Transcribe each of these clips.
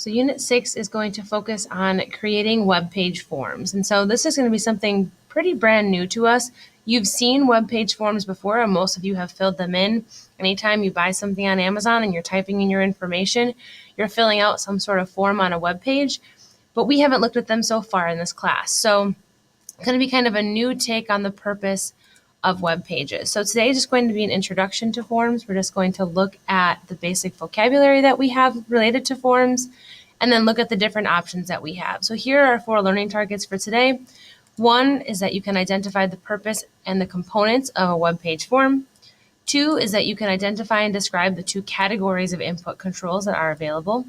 So Unit 6 is going to focus on creating web page forms. And so this is going to be something pretty brand new to us. You've seen web page forms before, and most of you have filled them in. Anytime you buy something on Amazon and you're typing in your information, you're filling out some sort of form on a web page, but we haven't looked at them so far in this class. So it's going to be kind of a new take on the purpose of web pages. So today is just going to be an introduction to forms. We're just going to look at the basic vocabulary that we have related to forms, and then look at the different options that we have. So here are 4 learning targets for today. 1 is that you can identify the purpose and the components of a web page form. 2 is that you can identify and describe the 2 categories of input controls that are available.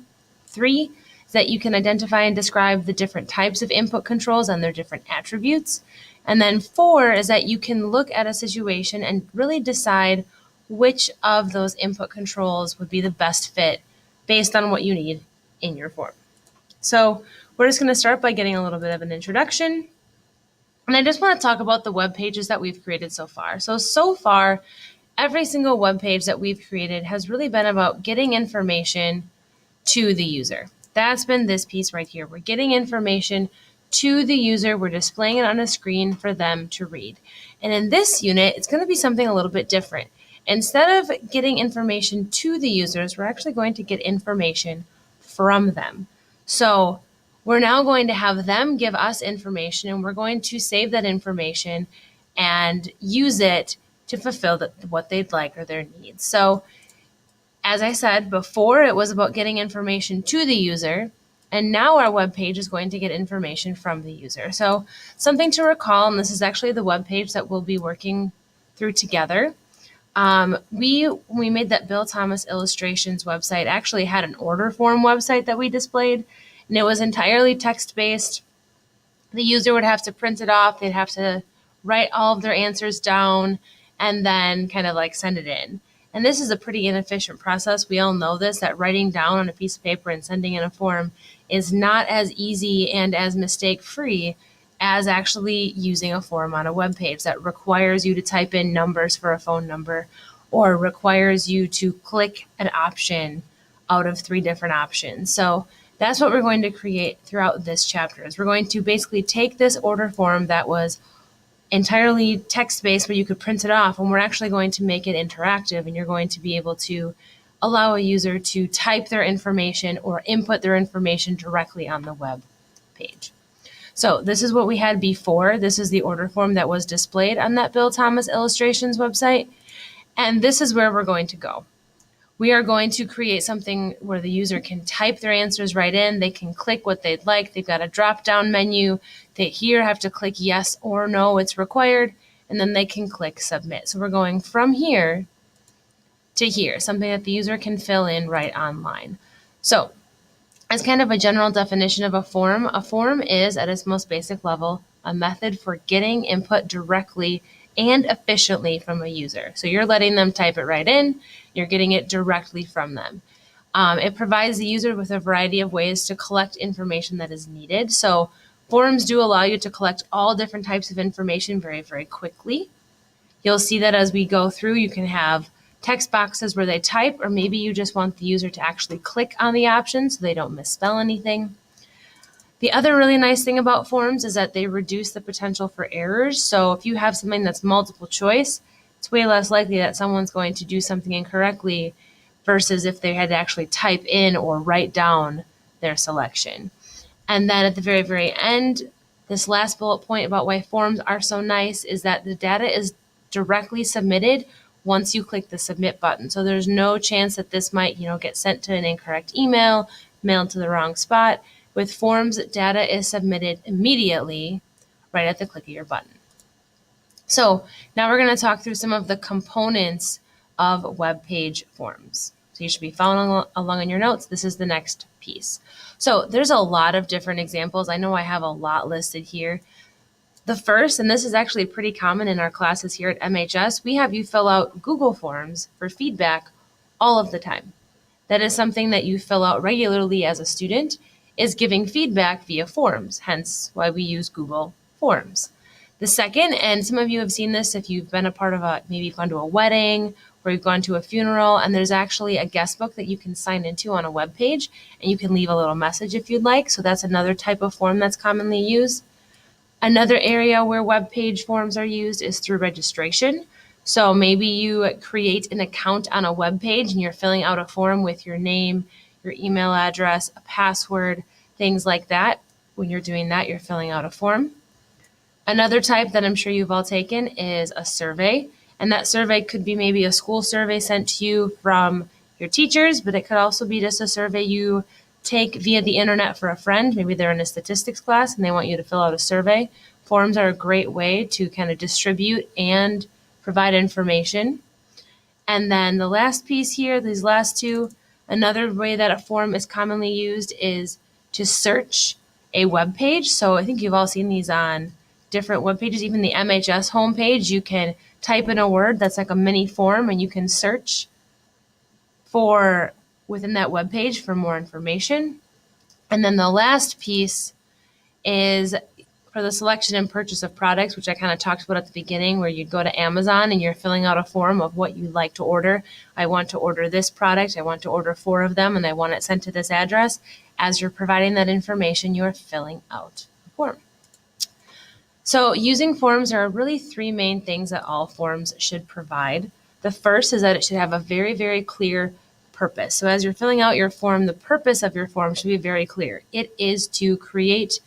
3 is that you can identify and describe the different types of input controls and their different attributes. And then 4 is that you can look at a situation and really decide which of those input controls would be the best fit based on what you need in your form. So we're just going to start by getting a little bit of an introduction. And I just want to talk about the web pages that we've created so far. So far, every single web page that we've created has really been about getting information to the user. That's been this piece right here. We're getting information to the user. We're displaying it on a screen for them to read. And in this unit, it's going to be something a little bit different. Instead of getting information to the users, we're actually going to get information from them. So we're now going to have them give us information, and we're going to save that information and use it to fulfill what they'd like or their needs. So as I said before, it was about getting information to the user, and now our web page is going to get information from the user. So something to recall, and this is actually the web page that we'll be working through together. When we made that Bill Thomas Illustrations website, actually had an order form website that we displayed, and it was entirely text-based. The user would have to print it off. They'd have to write all of their answers down and then kind of like send it in. And this is a pretty inefficient process. We all know this, that writing down on a piece of paper and sending in a form is not as easy and as mistake-free as actually using a form on a web page that requires you to type in numbers for a phone number or requires you to click an option out of 3 different options. So that's what we're going to create throughout this chapter. Is we're going to basically take this order form that was entirely text-based where you could print it off, and we're actually going to make it interactive, and you're going to be able to allow a user to type their information or input their information directly on the web page. So this is what we had before. This is the order form that was displayed on that Bill Thomas Illustrations website, and this is where we're going to go. We are going to create something where the user can type their answers right in. They can click what they'd like. They've got a drop-down menu. They here have to click yes or no, it's required, and then they can click submit. So we're going from here to here, something that the user can fill in right online. So as kind of a general definition of a form is, at its most basic level, a method for getting input directly and efficiently from a user. So you're letting them type it right in, you're getting it directly from them. It provides the user with a variety of ways to collect information that is needed. So forms do allow you to collect all different types of information very, very quickly. You'll see that as we go through, you can have text boxes where they type, or maybe you just want the user to actually click on the option so they don't misspell anything. The other really nice thing about forms is that they reduce the potential for errors. So if you have something that's multiple choice, it's way less likely that someone's going to do something incorrectly versus if they had to actually type in or write down their selection. And then at the very, very end, this last bullet point about why forms are so nice is that the data is directly submitted once you click the submit button. So there's no chance that this might, get sent to an incorrect email, mailed to the wrong spot. With forms, data is submitted immediately right at the click of your button. So now we're going to talk through some of the components of web page forms. So you should be following along in your notes. This is the next piece. So there's a lot of different examples. I know I have a lot listed here. The first, and this is actually pretty common in our classes here at MHS, we have you fill out Google Forms for feedback all of the time. That is something that you fill out regularly as a student, is giving feedback via forms, hence why we use Google Forms. The second, and some of you have seen this if you've been a part of maybe you've gone to a wedding or you've gone to a funeral, and there's actually a guest book that you can sign into on a web page, and you can leave a little message if you'd like. So that's another type of form that's commonly used. Another area where web page forms are used is through registration. So maybe you create an account on a web page and you're filling out a form with your name, your email address, a password, things like that. When you're doing that, you're filling out a form. Another type that I'm sure you've all taken is a survey. And that survey could be maybe a school survey sent to you from your teachers, but it could also be just a survey you take via the internet for a friend. Maybe they're in a statistics class and they want you to fill out a survey. Forms are a great way to kind of distribute and provide information. And then the last piece here, these last two, another way that a form is commonly used is to search a web page. So I think you've all seen these on different web pages, even the MHS homepage. You can type in a word that's like a mini form and you can search for within that web page for more information. And then the last piece is for the selection and purchase of products, which I kind of talked about at the beginning, where you go to Amazon and you're filling out a form of what you'd like to order. I want to order this product. I want to order 4 of them, and I want it sent to this address. As you're providing that information, you're filling out a form. So using forms, there are really 3 main things that all forms should provide. The first is that it should have a very, very clear purpose. So as you're filling out your form, the purpose of your form should be very clear. It is to create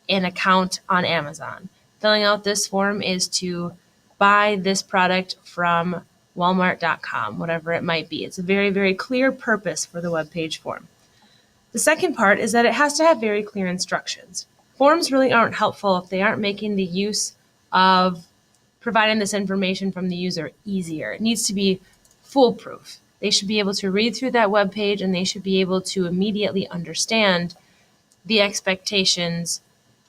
an account on Amazon. Filling out this form is to buy this product from Walmart.com, whatever it might be. It's a very, very clear purpose for the web page form. The second part is that it has to have very clear instructions. Forms really aren't helpful if they aren't making the use of providing this information from the user easier. It needs to be foolproof. They should be able to read through that web page and they should be able to immediately understand the expectations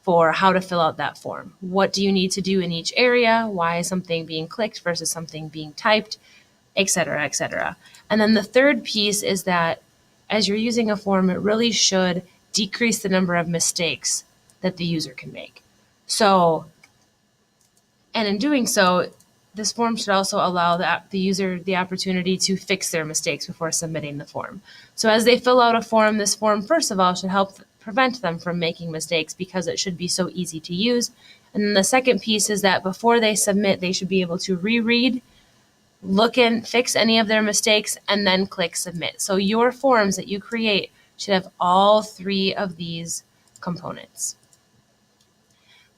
for how to fill out that form. What do you need to do in each area? Why is something being clicked versus something being typed, et cetera, et cetera. And then the third piece is that as you're using a form, it really should decrease the number of mistakes that the user can make. So, and in doing so, this form should also allow the user the opportunity to fix their mistakes before submitting the form. So as they fill out a form, this form, first of all, should help prevent them from making mistakes because it should be so easy to use. And then the second piece is that before they submit, they should be able to reread, look and fix any of their mistakes, and then click submit. So your forms that you create should have all 3 of these components.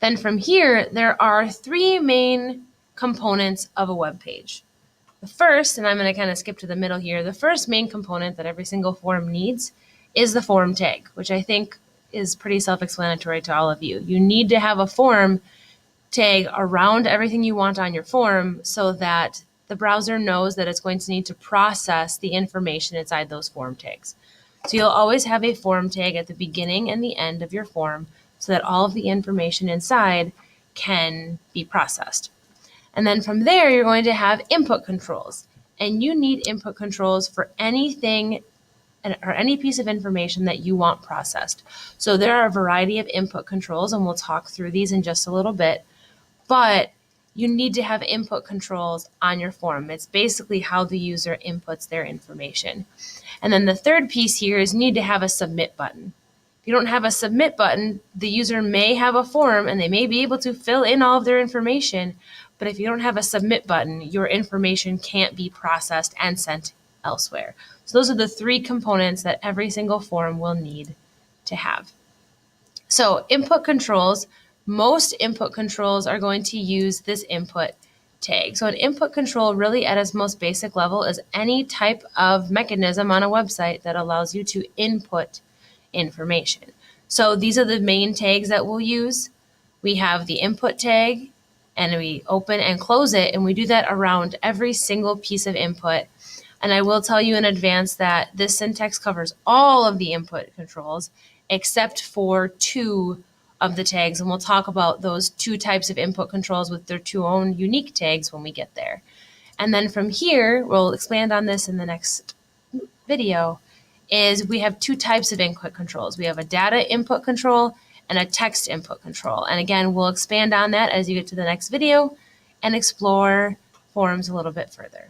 Then from here, there are 3 main components of a web page. The first, and I'm going to kind of skip to the middle here, the first main component that every single form needs is the form tag, which I think is pretty self-explanatory to all of you. You need to have a form tag around everything you want on your form so that the browser knows that it's going to need to process the information inside those form tags. So you'll always have a form tag at the beginning and the end of your form so that all of the information inside can be processed. And then from there, you're going to have input controls. And you need input controls for anything or any piece of information that you want processed. So there are a variety of input controls, and we'll talk through these in just a little bit. But you need to have input controls on your form. It's basically how the user inputs their information. And then the third piece here is you need to have a submit button. If you don't have a submit button, the user may have a form and they may be able to fill in all of their information, but if you don't have a submit button, your information can't be processed and sent elsewhere. So those are the 3 components that every single form will need to have. So input controls, most input controls are going to use this input tag. So an input control really at its most basic level is any type of mechanism on a website that allows you to input information. So these are the main tags that we'll use. We have the input tag, and we open and close it, and we do that around every single piece of input. And I will tell you in advance that this syntax covers all of the input controls except for 2 of the tags, and we'll talk about those 2 types of input controls with their 2 own unique tags when we get there. And then from here, we'll expand on this in the next video, is we have 2 types of input controls. We have a data input control and a text input control. And again, we'll expand on that as you get to the next video and explore forms a little bit further.